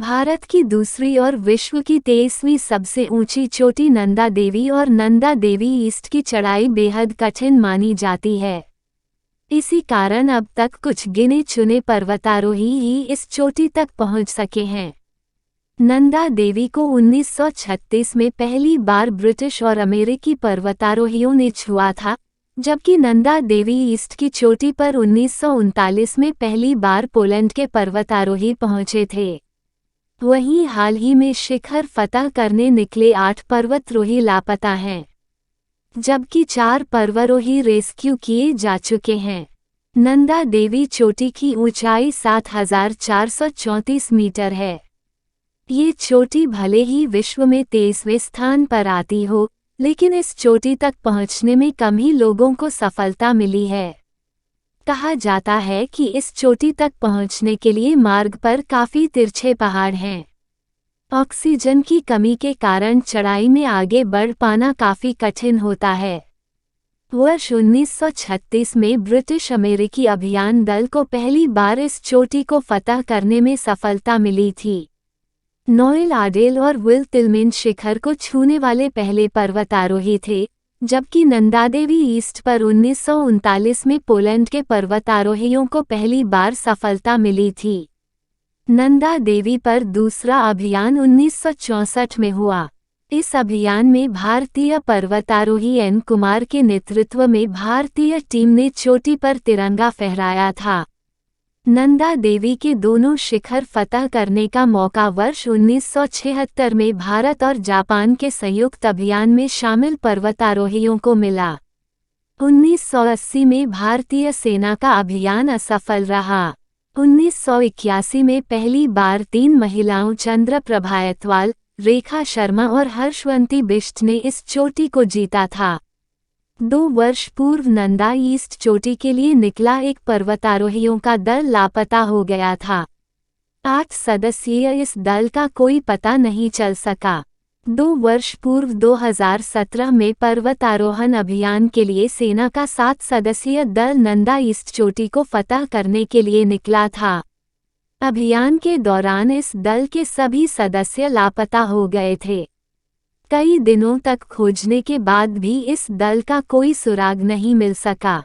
भारत की दूसरी और विश्व की 23वीं सबसे ऊंची चोटी नंदा देवी और नंदा देवी ईस्ट की चढ़ाई बेहद कठिन मानी जाती है। इसी कारण अब तक कुछ गिने चुने पर्वतारोही ही इस चोटी तक पहुंच सके हैं। नंदा देवी को 1936 में पहली बार ब्रिटिश और अमेरिकी पर्वतारोहियों ने छुआ था, जबकि नंदा देवी ईस्ट की चोटी पर 1939 में पहली बार पोलैंड के पर्वतारोही पहुंचे थे। वहीं हाल ही में शिखर फतह करने निकले 8 पर्वतारोही लापता हैं, जबकि 4 पर्वतारोही रेस्क्यू किए जा चुके हैं। नंदा देवी चोटी की ऊंचाई 7434 मीटर है। ये चोटी भले ही विश्व में 23वें स्थान पर आती हो, लेकिन इस चोटी तक पहुंचने में कम ही लोगों को सफलता मिली है। कहा जाता है कि इस चोटी तक पहुंचने के लिए मार्ग पर काफी तिरछे पहाड़ हैं। ऑक्सीजन की कमी के कारण चढ़ाई में आगे बढ़ पाना काफी कठिन होता है। वर्ष 1936 में ब्रिटिश अमेरिकी अभियान दल को पहली बार इस चोटी को फतह करने में सफलता मिली थी। नोएल आडेल और विल टिलमैन शिखर को छूने वाले पहले पर्वतारोही थे, जबकि नंदा देवी ईस्ट पर 1939 में पोलैंड के पर्वतारोहियों को पहली बार सफलता मिली थी। नंदा देवी पर दूसरा अभियान 1964 में हुआ। इस अभियान में भारतीय पर्वतारोही एन कुमार के नेतृत्व में भारतीय टीम ने चोटी पर तिरंगा फहराया था। नंदा देवी के दोनों शिखर फतह करने का मौका वर्ष 1976 में भारत और जापान के संयुक्त अभियान में शामिल पर्वतारोहियों को मिला। 1980 में भारतीय सेना का अभियान असफल रहा। 1981 में पहली बार 3 महिलाओं चंद्रप्रभा एतवाल, रेखा शर्मा और हर्षवंती बिष्ट ने इस चोटी को जीता था। 2 वर्ष पूर्व नंदा ईस्ट चोटी के लिए निकला एक पर्वतारोहियों का दल लापता हो गया था। 8 सदस्यीय इस दल का कोई पता नहीं चल सका। 2 वर्ष पूर्व 2017 में पर्वतारोहण अभियान के लिए सेना का 7 सदस्यीय दल नंदा ईस्ट चोटी को फतह करने के लिए निकला था। अभियान के दौरान इस दल के सभी सदस्य लापता हो गए थे। कई दिनों तक खोजने के बाद भी इस दल का कोई सुराग नहीं मिल सका।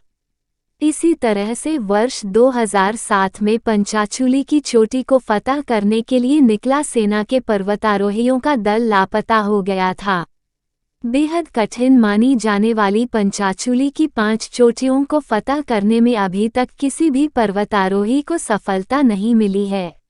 इसी तरह से वर्ष 2007 में पंचाचूली की चोटी को फतह करने के लिए निकला सेना के पर्वतारोहियों का दल लापता हो गया था। बेहद कठिन मानी जाने वाली पंचाचूली की 5 चोटियों को फतह करने में अभी तक किसी भी पर्वतारोही को सफलता नहीं मिली है।